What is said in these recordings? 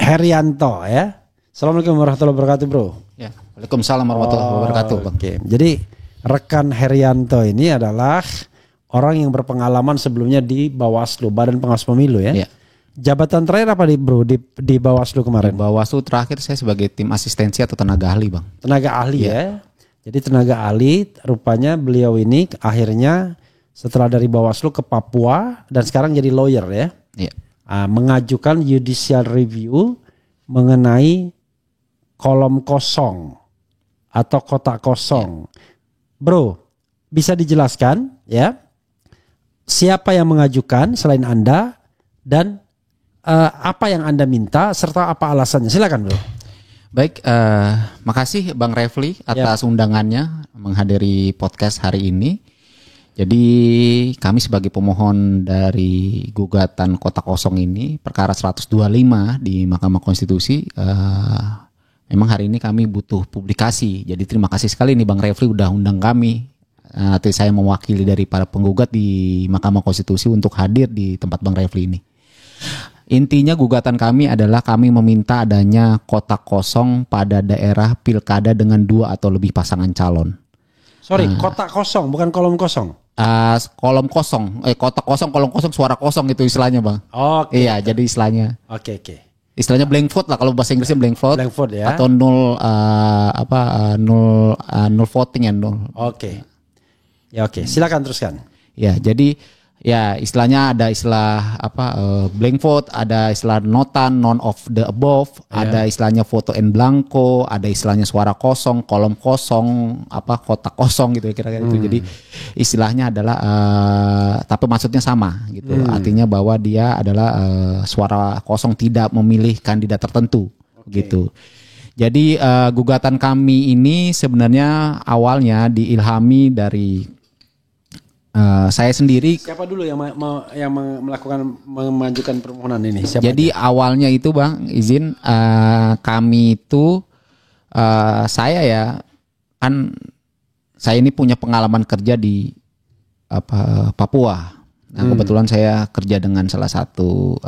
Herianto ya. Assalamualaikum warahmatullahi wabarakatuh, Bro. Ya, Waalaikumsalam warahmatullahi wabarakatuh, Bang. Oke. Jadi rekan Herianto ini adalah orang yang berpengalaman sebelumnya di Bawaslu, Badan Pengawas Pemilu ya. Ya. Jabatan terakhir apa Bro di Bawaslu kemarin? Bawaslu terakhir saya sebagai tim asistensi atau tenaga ahli, Bang. Tenaga ahli ya. Jadi tenaga ahli, rupanya beliau ini akhirnya setelah dari Bawaslu ke Papua dan sekarang jadi lawyer ya. Iya. Mengajukan judicial review mengenai kolom kosong atau kotak kosong. Bro, bisa dijelaskan ya siapa yang mengajukan selain Anda dan apa yang Anda minta serta apa alasannya? Silakan, Bro. Baik, makasih Bang Refli atas undangannya menghadiri podcast hari ini. Jadi kami sebagai pemohon dari gugatan kotak kosong ini perkara 125 di Mahkamah Konstitusi, memang hari ini kami butuh publikasi. Jadi terima kasih sekali nih Bang Refli udah undang kami. Nanti saya mewakili dari para penggugat di Mahkamah Konstitusi untuk hadir di tempat Bang Refli ini. Intinya gugatan kami adalah kami meminta adanya kotak kosong pada daerah pilkada dengan 2 atau lebih pasangan calon. Sorry, kotak kosong bukan kolom kosong. Kolom kosong, kotak kosong, kolom kosong, suara kosong itu istilahnya, Bang. Oke. Iya, jadi istilahnya. Oke. Istilahnya blank vote lah kalau bahasa Inggrisnya blank vote. Blank vote ya. Atau nol voting ya nol. Oke. Ya oke, silakan teruskan. Ya, jadi ya istilahnya ada istilah blank vote, ada istilah notan, none of the above, ada istilahnya foto en blanco, ada istilahnya suara kosong, kolom kosong, kotak kosong gitu ya kira-kira itu. Jadi istilahnya adalah tapi maksudnya sama gitu. Artinya bahwa dia adalah suara kosong tidak memilih kandidat tertentu gitu. Jadi gugatan kami ini sebenarnya awalnya diilhami dari saya sendiri. Siapa dulu yang memajukan permohonan ini? Siapa jadi aja? Awalnya itu Bang, izin kami itu saya ya kan saya ini punya pengalaman kerja di Papua. Nah, kebetulan saya kerja dengan salah satu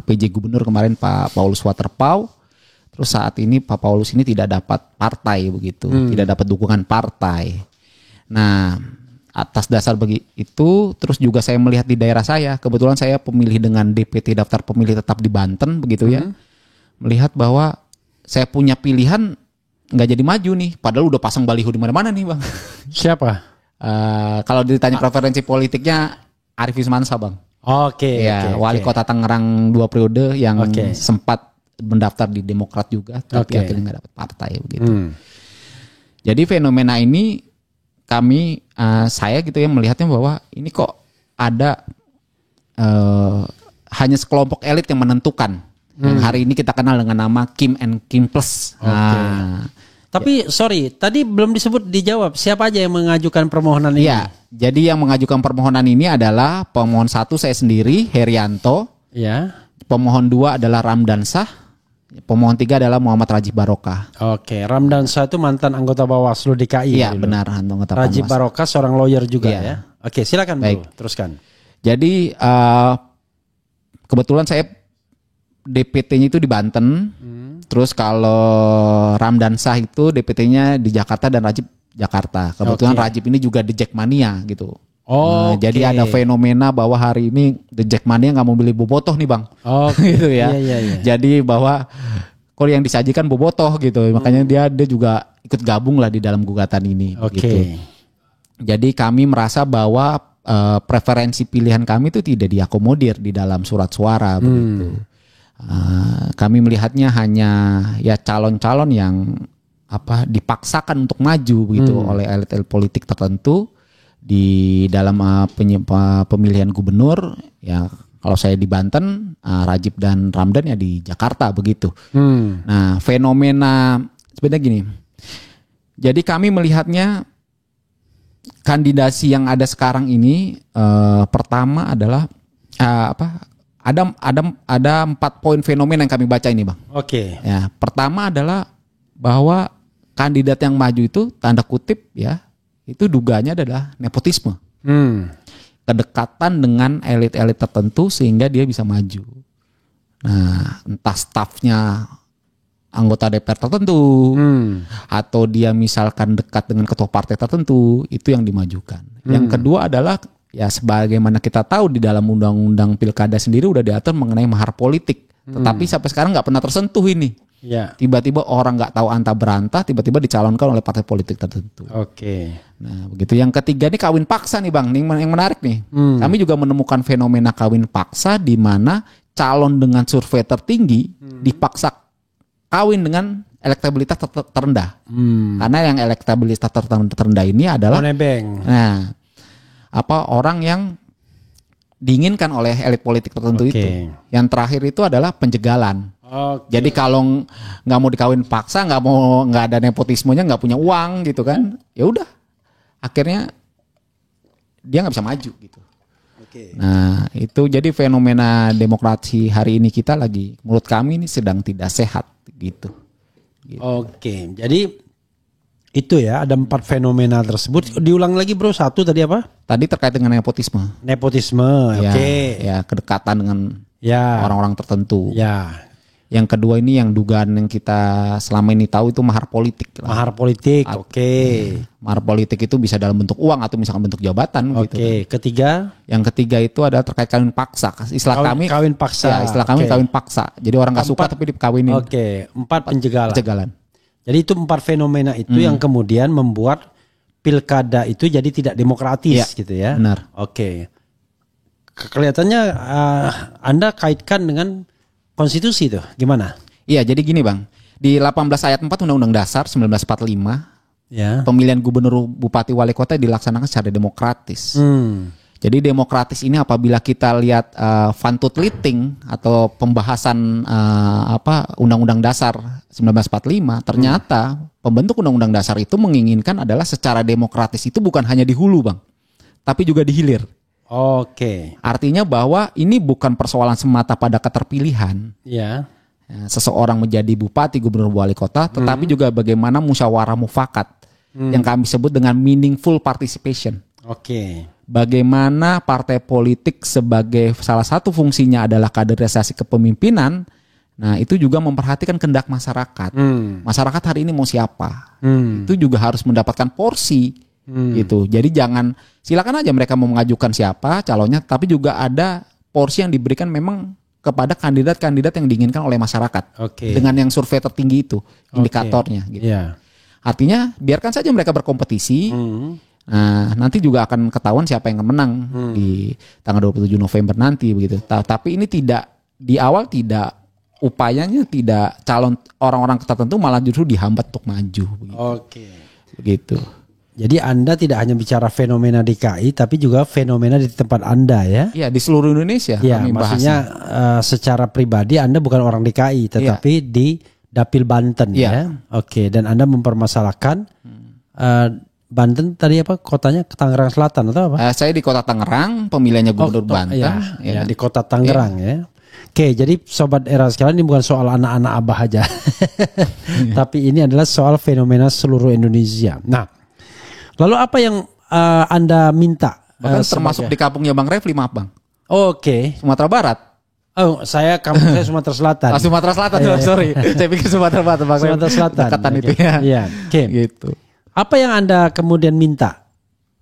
PJ Gubernur kemarin Pak Paulus Waterpauw. Terus saat ini Pak Paulus ini tidak dapat partai begitu, tidak dapat dukungan partai. Nah, atas dasar itu, terus juga saya melihat di daerah saya, kebetulan saya pemilih dengan DPT daftar pemilih tetap di Banten begitu ya, melihat bahwa saya punya pilihan nggak jadi maju nih, padahal udah pasang baliho di mana-mana nih Bang. Siapa? Kalau ditanya preferensi politiknya Arif Wismansa Bang. Oke. Wali Kota Tangerang 2 periode yang sempat mendaftar di Demokrat juga, tapi akhirnya nggak dapat partai begitu. Jadi fenomena ini saya gitu ya melihatnya bahwa ini kok ada hanya sekelompok elit yang menentukan. Yang hari ini kita kenal dengan nama Kim and Kim Plus. Tapi sorry, tadi belum dijawab siapa aja yang mengajukan permohonan ini? Iya, jadi yang mengajukan permohonan ini adalah pemohon 1 saya sendiri, Herianto. Ya. Pemohon 2 adalah Ramdansah. Pemohon 3 adalah Muhammad Rajib Barokah. Oke, Ramdansah itu mantan anggota Bawaslu DKI. Iya, benar, anggota Bawaslu. Rajib Barokah seorang lawyer juga ya. Oke, silakan Bro, teruskan. Jadi kebetulan saya DPT-nya itu di Banten. Terus kalau Ramdansah itu DPT-nya di Jakarta dan Rajib Jakarta. Kebetulan Rajib ini juga The Jackmania gitu. Jadi ada fenomena bahwa hari ini The Jackmania nggak mau milih bobotoh nih Bang. Gitu ya. Iya. Jadi bahwa kalau yang disajikan bobotoh gitu. Makanya dia juga ikut gabung lah di dalam gugatan ini. Gitu. Jadi kami merasa bahwa preferensi pilihan kami itu tidak diakomodir di dalam surat suara begitu. Kami melihatnya hanya ya calon-calon yang dipaksakan untuk maju begitu oleh elit-elit politik tertentu di dalam pemilihan gubernur ya. Kalau saya di Banten, Rajib dan Ramdan ya di Jakarta begitu. Nah, fenomena sebenarnya gini. Jadi kami melihatnya kandidasi yang ada sekarang ini pertama adalah ada 4 poin fenomena yang kami baca ini Bang. Ya, pertama adalah bahwa kandidat yang maju itu tanda kutip ya itu dugaannya adalah nepotisme. Kedekatan dengan elit-elit tertentu sehingga dia bisa maju. Nah, entah stafnya anggota DPR tertentu atau dia misalkan dekat dengan ketua partai tertentu, itu yang dimajukan. Yang kedua adalah ya sebagaimana kita tahu di dalam undang-undang pilkada sendiri udah diatur mengenai mahar politik. Tetapi sampai sekarang nggak pernah tersentuh ini. Ya. Tiba-tiba orang nggak tahu anta berantah, tiba-tiba dicalonkan oleh partai politik tertentu. Oke. Nah begitu. Yang ketiga nih kawin paksa nih bang, yang menarik nih. Kami juga menemukan fenomena kawin paksa di mana calon dengan survei tertinggi dipaksa kawin dengan elektabilitas terendah. Karena yang elektabilitas terendah ini adalah nebeng. Nah, orang yang diinginkan oleh elit politik tertentu itu. Yang terakhir itu adalah penjegalan. Jadi kalau nggak mau dikawin paksa, nggak ada nepotismenya, nggak punya uang gitu kan, ya udah, akhirnya dia nggak bisa maju gitu. Nah itu jadi fenomena demokrasi hari ini kita lagi, menurut kami ini sedang tidak sehat gitu. Oke, jadi itu ya ada 4 fenomena tersebut. Diulang lagi bro, 1 tadi apa? Tadi terkait dengan nepotisme. Nepotisme, Ya, oke. ya kedekatan dengan Ya. orang-orang tertentu. Ya. Yang kedua ini yang dugaan yang kita selama ini tahu itu mahar politik. Mahar politik, oke. Mahar politik itu bisa dalam bentuk uang atau misalkan bentuk jabatan. Oke, gitu. Ketiga. Yang ketiga itu adalah terkait kawin paksa. Istilah kami kawin paksa. Ya, istilah kami kawin paksa. Jadi orang nggak suka tapi dikawinin. Oke, 4 penjagalan. Penjagalan. Jadi itu 4 fenomena itu yang kemudian membuat pilkada itu jadi tidak demokratis gitu ya. Benar. Oke. Kelihatannya Anda kaitkan dengan konstitusi tuh, gimana? Iya, jadi gini Bang. Di 18 ayat 4 Undang-Undang Dasar 1945, ya. pemilihan gubernur, bupati, wali kota dilaksanakan secara demokratis. Jadi demokratis ini apabila kita lihat Van Tutliting atau pembahasan Undang-Undang Dasar 1945, ternyata pembentuk Undang-Undang Dasar itu menginginkan adalah secara demokratis itu bukan hanya di hulu Bang, tapi juga di hilir. Oke. Artinya bahwa ini bukan persoalan semata pada keterpilihan. Ya. Seseorang menjadi bupati, gubernur, wali kota, tetapi juga bagaimana musyawarah mufakat yang kami sebut dengan meaningful participation. Oke. Bagaimana partai politik sebagai salah satu fungsinya adalah kaderisasi kepemimpinan. Nah itu juga memperhatikan kehendak masyarakat. Masyarakat hari ini mau siapa? Itu juga harus mendapatkan porsi. Gitu. Jadi jangan, silakan aja mereka mau mengajukan siapa calonnya, tapi juga ada porsi yang diberikan memang kepada kandidat-kandidat yang diinginkan oleh masyarakat. Dengan yang survei tertinggi itu indikatornya. Gitu. Yeah. Artinya biarkan saja mereka berkompetisi. Nah, nanti juga akan ketahuan siapa yang menang di tanggal 27 November nanti begitu. Tapi ini tidak di awal tidak upayanya tidak calon orang-orang tertentu malah justru dihambat untuk maju begitu. Begitu. Jadi Anda tidak hanya bicara fenomena DKI, tapi juga fenomena di tempat Anda ya? Iya, di seluruh Indonesia. Ya, maksudnya secara pribadi Anda bukan orang DKI, tetapi di Dapil Banten ya. Oke, dan Anda mempermasalahkan Banten tadi apa? Kotanya Tangerang Selatan atau apa? Saya di Kota Tangerang, pemilihannya Gubernur Banten. Ya, di Kota Tangerang ya. Oke, jadi Sobat Era sekalian ini bukan soal anak-anak Abah aja. Tapi ini adalah soal fenomena seluruh Indonesia. Nah, lalu apa yang Anda minta? Bahkan termasuk di kampungnya Bang Refli, maaf Bang. Oke. Sumatera Barat. Oh, kampung saya Sumatera Selatan. Sumatera Selatan, sorry. Saya pikir Sumatera Barat, Bang. Sumatera Selatan. Dekatan itu ya. Iya, oke. Gitu. Apa yang Anda kemudian minta?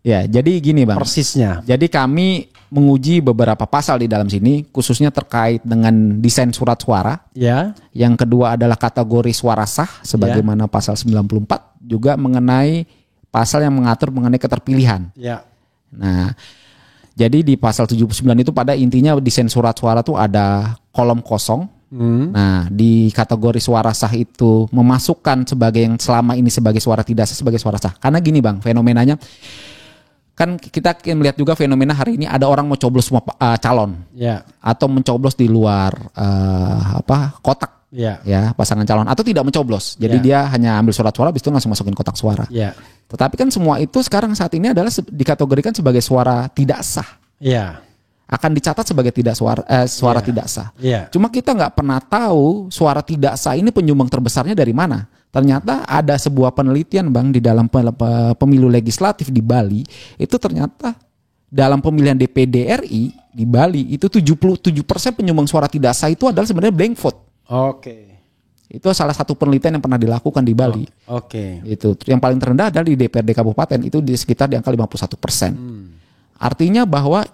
Ya, jadi gini Bang. Persisnya. Jadi kami menguji beberapa pasal di dalam sini, khususnya terkait dengan desain surat suara. Ya. Yang kedua adalah kategori suara sah, sebagaimana pasal 94. Juga mengenai pasal yang mengatur mengenai keterpilihan. Ya. Nah, jadi di pasal 79 itu pada intinya desain surat suara tuh ada kolom kosong. Nah, di kategori suara sah itu memasukkan sebagai yang selama ini sebagai suara tidak sah sebagai suara sah. Karena gini Bang, fenomenanya kan kita melihat juga fenomena hari ini ada orang mau coblos semua calon. Ya. Atau mencoblos di luar kotak. Ya. Ya, pasangan calon atau tidak mencoblos. Jadi dia hanya ambil surat suara habis itu langsung masukin kotak suara. Ya. Tetapi kan semua itu sekarang saat ini adalah dikategorikan sebagai suara tidak sah. Ya. Akan dicatat sebagai suara tidak sah. Ya. Cuma kita nggak pernah tahu suara tidak sah ini penyumbang terbesarnya dari mana. Ternyata ada sebuah penelitian Bang di dalam pemilu legislatif di Bali itu ternyata dalam pemilihan DPD RI di Bali itu 77% penyumbang suara tidak sah itu adalah sebenarnya blank vote. Oke. Itu salah satu penelitian yang pernah dilakukan di Bali. Oke. Itu yang paling terendah adalah di DPRD kabupaten itu di sekitar di angka 51%. Artinya bahwa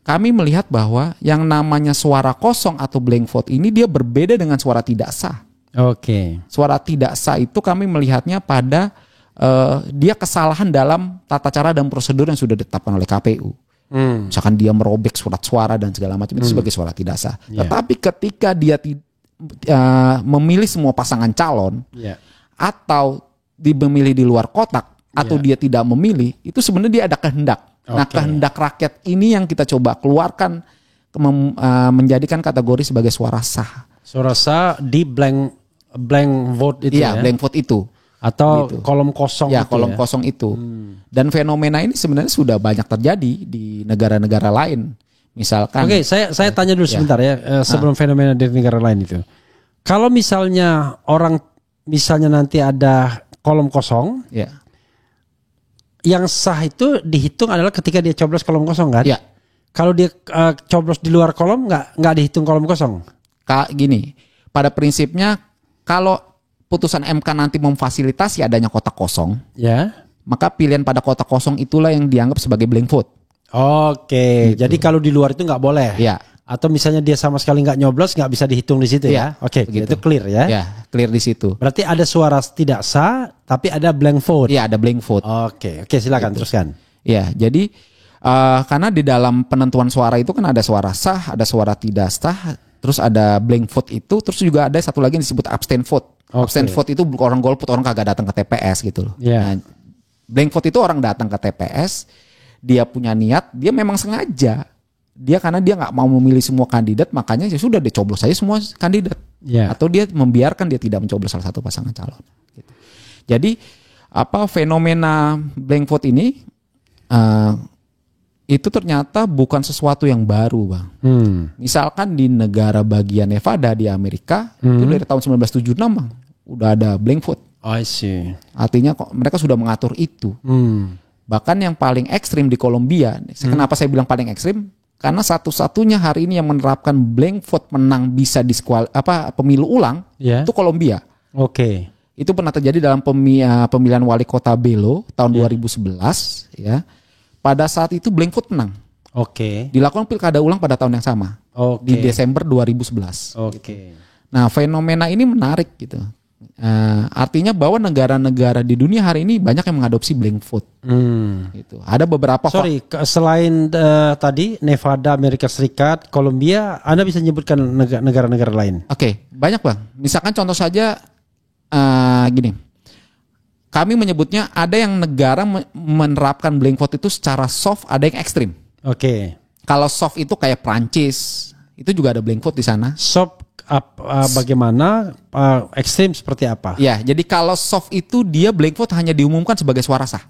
kami melihat bahwa yang namanya suara kosong atau blank vote ini dia berbeda dengan suara tidak sah. Oke. Suara tidak sah itu kami melihatnya pada dia kesalahan dalam tata cara dan prosedur yang sudah ditetapkan oleh KPU. Misalkan dia merobek surat suara dan segala macam itu sebagai suara tidak sah. Tetapi ketika dia memilih semua pasangan calon atau memilih di luar kotak atau dia tidak memilih, itu sebenarnya dia ada kehendak. Nah, kehendak rakyat ini yang kita coba keluarkan menjadikan kategori sebagai suara sah. Suara sah di blank vote itu ya. Iya, blank vote itu. Atau gitu. kolom kosong ya, itu kolom ya? kosong itu. Dan fenomena ini sebenarnya sudah banyak terjadi di negara-negara lain. Misalkan. Oke, saya tanya dulu sebentar ya sebelum fenomena di negara lain itu. Kalau misalnya misalnya nanti ada kolom kosong, yang sah itu dihitung adalah ketika dia coblos kolom kosong kan? Ya. Kalau dia coblos di luar kolom nggak dihitung kolom kosong. Gini, pada prinsipnya kalau putusan MK nanti memfasilitasi adanya kotak kosong, maka pilihan pada kotak kosong itulah yang dianggap sebagai blank vote. Oke, jadi kalau di luar itu nggak boleh. Ya. Atau misalnya dia sama sekali nggak nyoblos, nggak bisa dihitung di situ ya? Oke, itu clear ya? Ya, clear di situ. Berarti ada suara tidak sah, tapi ada blank vote. Iya, ada blank vote. Oke, silakan teruskan. Ya, jadi karena di dalam penentuan suara itu kan ada suara sah, ada suara tidak sah, terus ada blank vote itu, terus juga ada satu lagi yang disebut abstain vote. Abstain vote itu orang golput, orang kagak datang ke TPS gitu loh. Nah, blank vote itu orang datang ke TPS, dia punya niat, dia memang sengaja. Karena dia nggak mau memilih semua kandidat, makanya ya sudah dicoblos saja semua kandidat. Atau dia membiarkan dia tidak mencoblos salah satu pasangan calon. Gitu. Jadi fenomena blank vote ini itu ternyata bukan sesuatu yang baru, Bang. Misalkan di negara bagian Nevada di Amerika itu dari tahun 1976, Bang, udah ada blank vote. I see. Artinya mereka sudah mengatur itu. Bahkan yang paling ekstrim di Kolombia. Kenapa saya bilang paling ekstrim? Karena satu-satunya hari ini yang menerapkan blank vote menang bisa pemilu ulang itu Kolombia. Oke. Itu pernah terjadi dalam pemilihan wali kota Belo tahun 2011 ya. Pada saat itu blank vote menang. Oke. Dilakukan pilkada ulang pada tahun yang sama. Di Desember 2011. Oke. Gitu. Nah, fenomena ini menarik gitu. Artinya bahwa negara-negara di dunia hari ini banyak yang mengadopsi blank vote. Gitu. Ada beberapa. Selain tadi Nevada, Amerika Serikat, Kolombia, Anda bisa menyebutkan negara-negara lain? Oke, banyak, Bang. Misalkan contoh saja gini. Kami menyebutnya ada yang negara menerapkan blank vote itu secara soft, ada yang ekstrim. Oke. Kalau soft itu kayak Prancis, itu juga ada blank vote di sana. Soft bagaimana? Ekstrim seperti apa? Ya, jadi kalau soft itu dia blank vote hanya diumumkan sebagai suara sah.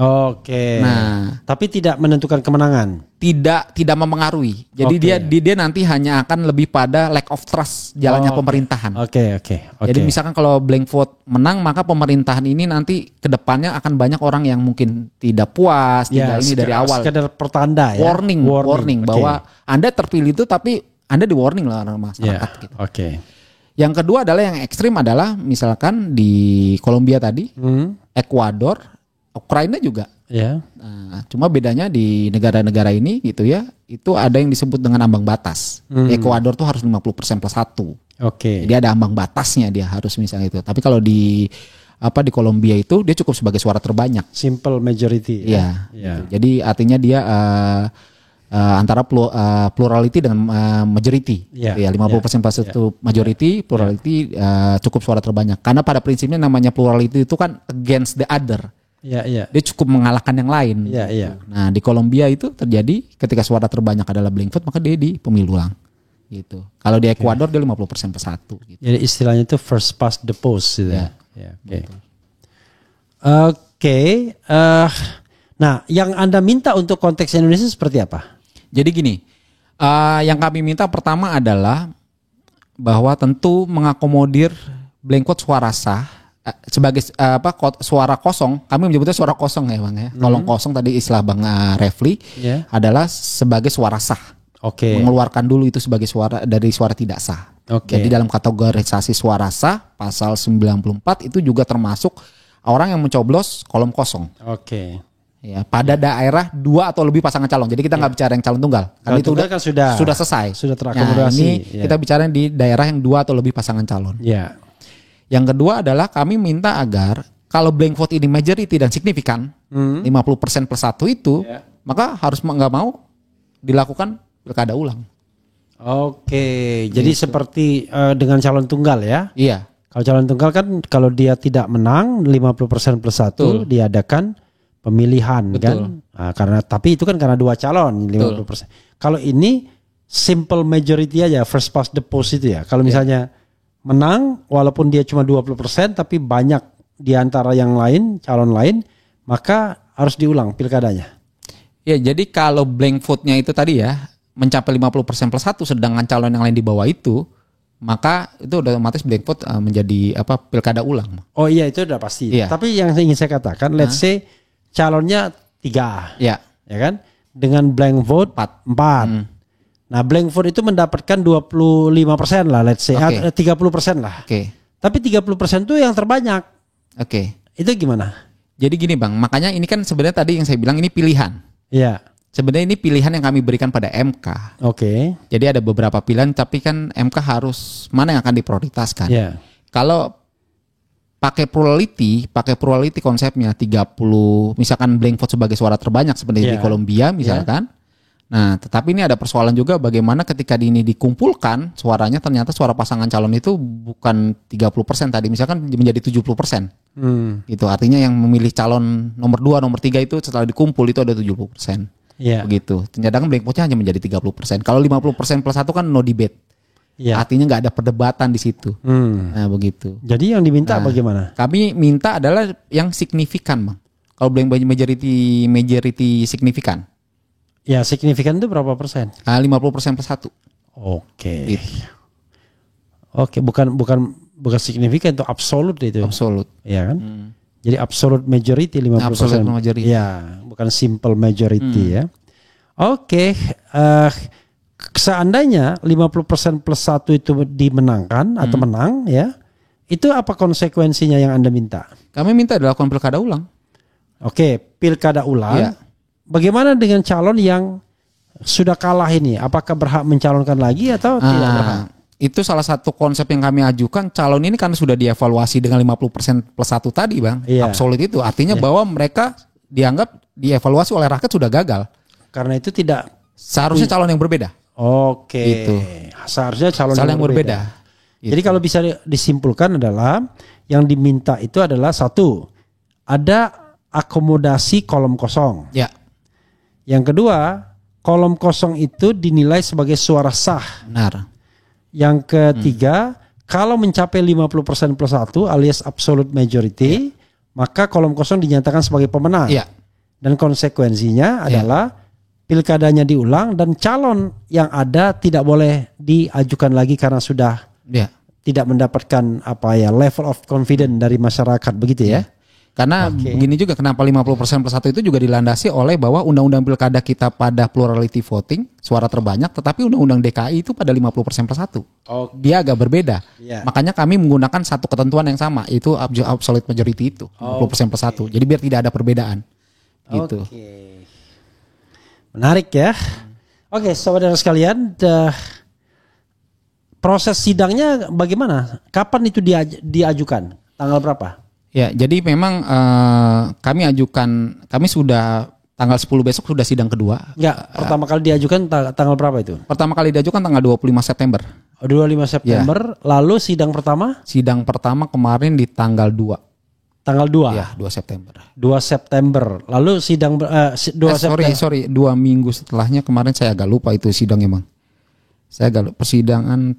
Oke. Nah, tapi tidak menentukan kemenangan. Tidak mempengaruhi. Jadi dia nanti hanya akan lebih pada lack of trust jalannya pemerintahan. Oke. Jadi misalkan kalau blank vote menang, maka pemerintahan ini nanti kedepannya akan banyak orang yang mungkin tidak puas, tidak ini dari awal. Sekedar pertanda ya. Warning bahwa Anda terpilih itu tapi Anda di warning lah orang masyarakat gitu. Yang kedua adalah yang ekstrim adalah misalkan di Kolombia tadi, Ekuador, Ukraina juga. Nah, cuma bedanya di negara-negara ini gitu ya, itu ada yang disebut dengan ambang batas. Di Ekuador tuh harus 50% plus 1. Jadi ada ambang batasnya dia harus misalnya itu. Tapi kalau di Kolombia itu dia cukup sebagai suara terbanyak. Simple majority. Iya. Gitu. Jadi artinya dia antara plurality dengan majority. 50% plus itu majority, plurality cukup suara terbanyak. Karena pada prinsipnya namanya plurality itu kan against the other. Dia cukup mengalahkan yang lain. Nah, di Kolombia itu terjadi ketika suara terbanyak adalah blank vote, maka dia di pemilu ulang. Gitu. Kalau di Ekuador dia 50% plus 1 gitu. Jadi istilahnya itu first past the post gitu. Nah, yang Anda minta untuk konteks Indonesia seperti apa? Jadi gini, yang kami minta pertama adalah bahwa tentu mengakomodir blank vote suara sah sebagai suara kosong, kami menyebutnya suara kosong ya Bang ya. Kolom kosong tadi istilah Bang Refli adalah sebagai suara sah. Oke. Mengeluarkan dulu itu sebagai suara dari suara tidak sah. Oke. Jadi dalam kategorisasi suara sah pasal 94 itu juga termasuk orang yang mencoblos kolom kosong. Oke. Ya, pada daerah 2 atau lebih pasangan calon. Jadi kita nggak bicara yang calon tunggal. Karena itu kan sudah selesai. Sudah terakomodasi. Nah, ini kita bicara di daerah yang 2 atau lebih pasangan calon. Ya. Yang kedua adalah kami minta agar kalau blank vote ini majority dan signifikan 50% plus 1 itu maka harus nggak mau dilakukan pilkada ulang. Oke, jadi seperti dengan calon tunggal ya? Iya. Kalau calon tunggal kan kalau dia tidak menang 50% plus 1 diadakan pemilihan. Betul. Kan? Nah, tapi itu kan karena 2 calon 50%. Kalau ini simple majority aja, first past the post itu ya. Kalau misalnya menang walaupun dia cuma 20% tapi banyak di antara yang lain, calon lain, maka harus diulang pilkadanya. Ya, jadi kalau blank vote-nya itu tadi ya mencapai 50% plus 1 sedangkan calon yang lain di bawah itu, maka itu otomatis blank vote menjadi pilkada ulang. Oh iya, itu udah pasti. Iya. Tapi yang ingin saya katakan, let's say calonnya 3. Ya kan? Dengan blank vote 4. Nah, blank vote itu mendapatkan 25% lah, let's say, 30% lah. Tapi 30% itu yang terbanyak. Itu gimana? Jadi gini Bang, makanya ini kan sebenarnya tadi yang saya bilang ini pilihan. Iya. Sebenarnya ini pilihan yang kami berikan pada MK. Jadi ada beberapa pilihan, tapi kan MK harus mana yang akan diprioritaskan. Kalau pakai plurality konsepnya 30, misalkan blank vote sebagai suara terbanyak seperti di Kolombia misalkan. Nah, tetapi ini ada persoalan juga bagaimana ketika ini dikumpulkan suaranya ternyata suara pasangan calon itu bukan 30% tadi, misalkan menjadi 70%. Gitu. Artinya yang memilih calon nomor 2, nomor 3 itu setelah dikumpul itu ada 70%. Begitu. Ternyata blank vote-nya hanya menjadi 30%. Kalau 50% plus 1 kan no debate. Artinya nggak ada perdebatan di situ. Nah, begitu. Jadi yang diminta bagaimana? Kami minta adalah yang signifikan, Bang. Kalau blank majority signifikan. Ya, signifikan itu berapa persen? 50% plus 1. Oke. Gitu. Oke, bukan signifikan, itu absolut itu. Absolut. Iya kan? Jadi absolute majority 50%. Absolute majority. Ya, bukan simple majority ya. Oke, seandainya 50% plus 1 itu dimenangkan atau menang ya, itu apa konsekuensinya yang Anda minta? Kami minta dilakukan pilkada ulang. Oke, pilkada ulang. Ya. Bagaimana dengan calon yang sudah kalah ini? Apakah berhak mencalonkan lagi atau tidak berhak? Itu salah satu konsep yang kami ajukan. Calon ini kan sudah dievaluasi dengan 50% plus 1 tadi Bang. Absolut itu. Artinya bahwa mereka dianggap dievaluasi oleh rakyat sudah gagal. Karena itu tidak. Seharusnya calon yang berbeda. Oke. Gitu. Seharusnya calon yang berbeda. Gitu. Jadi kalau bisa disimpulkan adalah yang diminta itu adalah 1, ada akomodasi kolom kosong. Ya. Yang kedua, kolom kosong itu dinilai sebagai suara sah. Benar. Yang ketiga, kalau mencapai 50% plus 1 alias absolute majority, maka kolom kosong dinyatakan sebagai pemenang. Dan konsekuensinya adalah pilkadanya diulang dan calon yang ada tidak boleh diajukan lagi karena sudah tidak mendapatkan level of confidence dari masyarakat, begitu ya. Karena begini juga kenapa 50% plus 1 itu juga dilandasi oleh bahwa undang-undang pilkada kita pada plurality voting, suara terbanyak, tetapi undang-undang DKI itu pada 50% plus 1. Dia agak berbeda. Makanya kami menggunakan satu ketentuan yang sama, itu absolute majority itu, 50% plus 1. Jadi biar tidak ada perbedaan. Gitu. Menarik ya. Oke, saudara sekalian, proses sidangnya bagaimana? Kapan itu diajukan? Tanggal berapa? Ya, jadi memang kami sudah tanggal 10 besok sudah sidang kedua. Ya, pertama kali diajukan tanggal berapa itu? Pertama kali diajukan tanggal 25 September. 25 September, lalu sidang pertama? Sidang pertama kemarin di tanggal 2. Tanggal 2? Ya, 2 September. 2 September. Lalu sidang 2 sorry, 2 minggu setelahnya kemarin saya agak lupa itu sidangnya, Bang. Saya agak lupa persidangan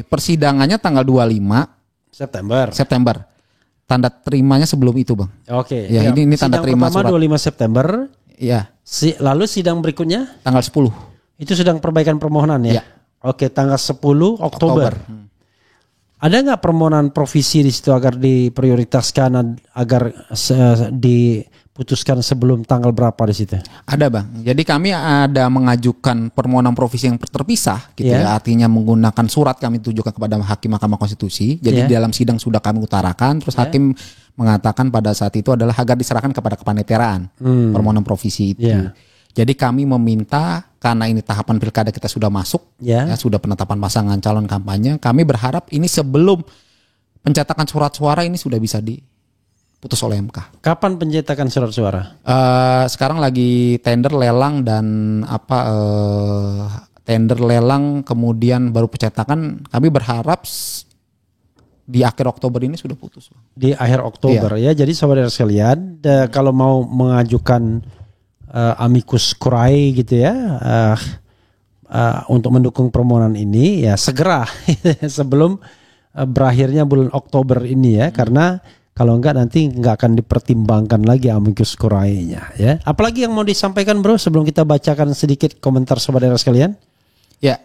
persidangannya tanggal 25 September. Tanda terimanya sebelum itu, Bang. Oke. Ya, ini tanda sidang terima pertama surat. 25 September. Iya. Lalu sidang berikutnya? Tanggal 10. Itu sedang perbaikan permohonan ya? Ya. Oke, tanggal 10 Oktober. Ada nggak permohonan provisi di situ agar diprioritaskan agar diputuskan sebelum tanggal berapa di situ? Ada Bang. Jadi kami ada mengajukan permohonan provisi yang terpisah gitu Yeah. ya. Artinya menggunakan surat kami tujukan kepada Hakim Mahkamah Konstitusi. Jadi Yeah. di dalam sidang sudah kami utarakan. Terus hakim mengatakan pada saat itu adalah agar diserahkan kepada kepaniteraan permohonan provisi itu. Yeah. Jadi kami meminta karena ini tahapan pilkada kita sudah masuk, Yeah. ya, sudah penetapan pasangan calon kampanye. Kami berharap ini sebelum pencetakan surat suara ini sudah bisa diputus oleh MK. Kapan pencetakan surat suara? Sekarang lagi tender lelang dan tender lelang kemudian baru pencetakan. Kami berharap di akhir Oktober ini sudah putus. Di akhir Oktober ya. Jadi saudara sekalian, kalau mau mengajukan amicus curiae gitu ya, untuk mendukung permohonan ini ya segera sebelum berakhirnya bulan Oktober ini ya, karena kalau enggak nanti enggak akan dipertimbangkan lagi amicus curiae-nya ya. Apalagi yang mau disampaikan bro sebelum kita bacakan sedikit komentar saudara sekalian? Ya,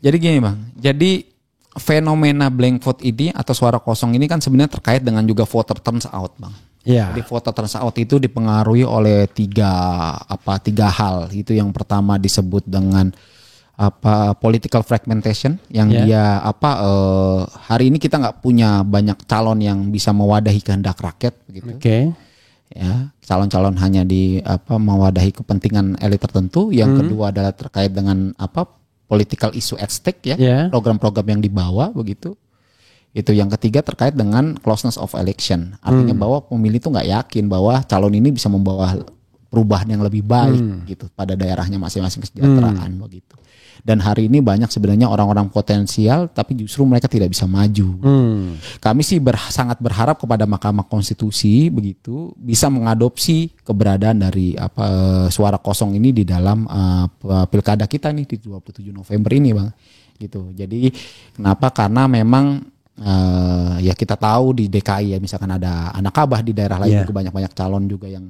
jadi gini Bang, jadi fenomena blank vote ini atau suara kosong ini kan sebenarnya terkait dengan juga voter turns out Bang. Ya. Jadi voter turns out itu dipengaruhi oleh tiga hal. Itu yang pertama disebut dengan political fragmentation yang dia hari ini kita nggak punya banyak calon yang bisa mewadahi kehendak rakyat begitu. Oke. Ya, calon-calon hanya mewadahi kepentingan elit tertentu. Yang kedua adalah terkait dengan political issue at stake ya, program-program yang dibawa begitu. Itu yang ketiga terkait dengan closeness of election. Artinya bahwa pemilih itu nggak yakin bahwa calon ini bisa membawa perubahan yang lebih baik gitu pada daerahnya masing-masing kesejahteraan begitu. Dan hari ini banyak sebenarnya orang-orang potensial tapi justru mereka tidak bisa maju. Kami sih sangat berharap kepada Mahkamah Konstitusi begitu bisa mengadopsi keberadaan dari suara kosong ini di dalam pilkada kita nih di 27 November ini Bang. Gitu. Jadi kenapa? Karena memang ya kita tahu di DKI ya misalkan ada anak abah di daerah lain juga banyak calon juga yang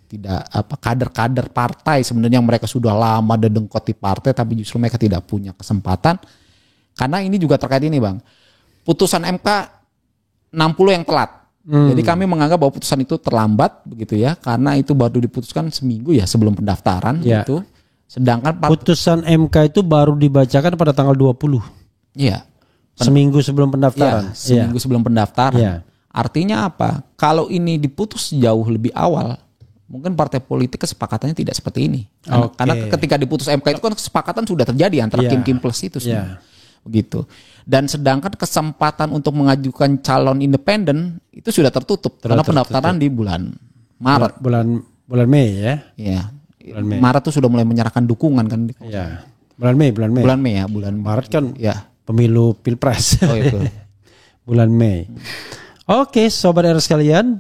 tidak kader-kader partai sebenarnya yang mereka sudah lama dedengkot di partai tapi justru mereka tidak punya kesempatan karena ini juga terkait ini Bang, putusan MK 60 yang telat. Jadi kami menganggap bahwa putusan itu terlambat begitu ya karena itu baru diputuskan seminggu ya sebelum pendaftaran gitu. Sedangkan putusan MK itu baru dibacakan pada tanggal 20. Iya. Seminggu sebelum pendaftaran. Ya, seminggu sebelum pendaftaran. Ya. Artinya apa? Kalau ini diputus jauh lebih awal, mungkin partai politik kesepakatannya tidak seperti ini. Karena ketika diputus MK itu kan kesepakatan sudah terjadi antara Kim plus itu semua. Begitu. Dan sedangkan kesempatan untuk mengajukan calon independen itu sudah tertutup karena pendaftaran di bulan Maret. Bulan Mei ya. Iya. Maret tuh sudah mulai menyerahkan dukungan kan. Iya. Bulan Mei. Bulan Mei ya, Maret kan ya. Pemilu Pilpres. Oh itu. Bulan Mei. Oke, sobat RS sekalian,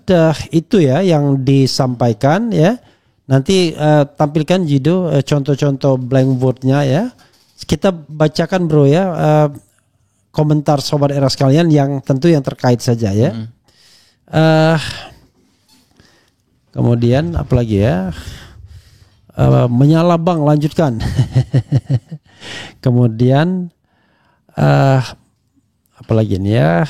itu ya yang disampaikan ya. Nanti tampilkan Jido contoh-contoh blank vote-nya ya. Kita bacakan bro ya komentar sobat RS sekalian yang tentu yang terkait saja ya. Kemudian apalagi ya? Menyala bang, lanjutkan. Kemudian apalagi ini ya,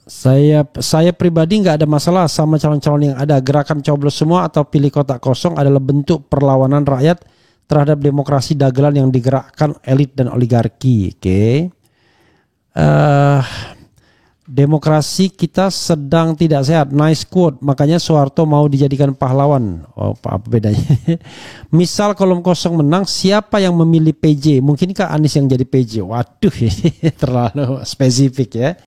saya pribadi nggak ada masalah sama calon-calon yang ada. Gerakan coblos semua atau pilih kotak kosong adalah bentuk perlawanan rakyat terhadap demokrasi dagelan yang digerakkan elit dan oligarki. Oke. Demokrasi kita sedang tidak sehat. Nice quote. Makanya Soeharto mau dijadikan pahlawan. Oh, apa bedanya? Misal kolom kosong menang, siapa yang memilih PJ? Mungkinkah Anies yang jadi PJ? Waduh, ini terlalu spesifik ya.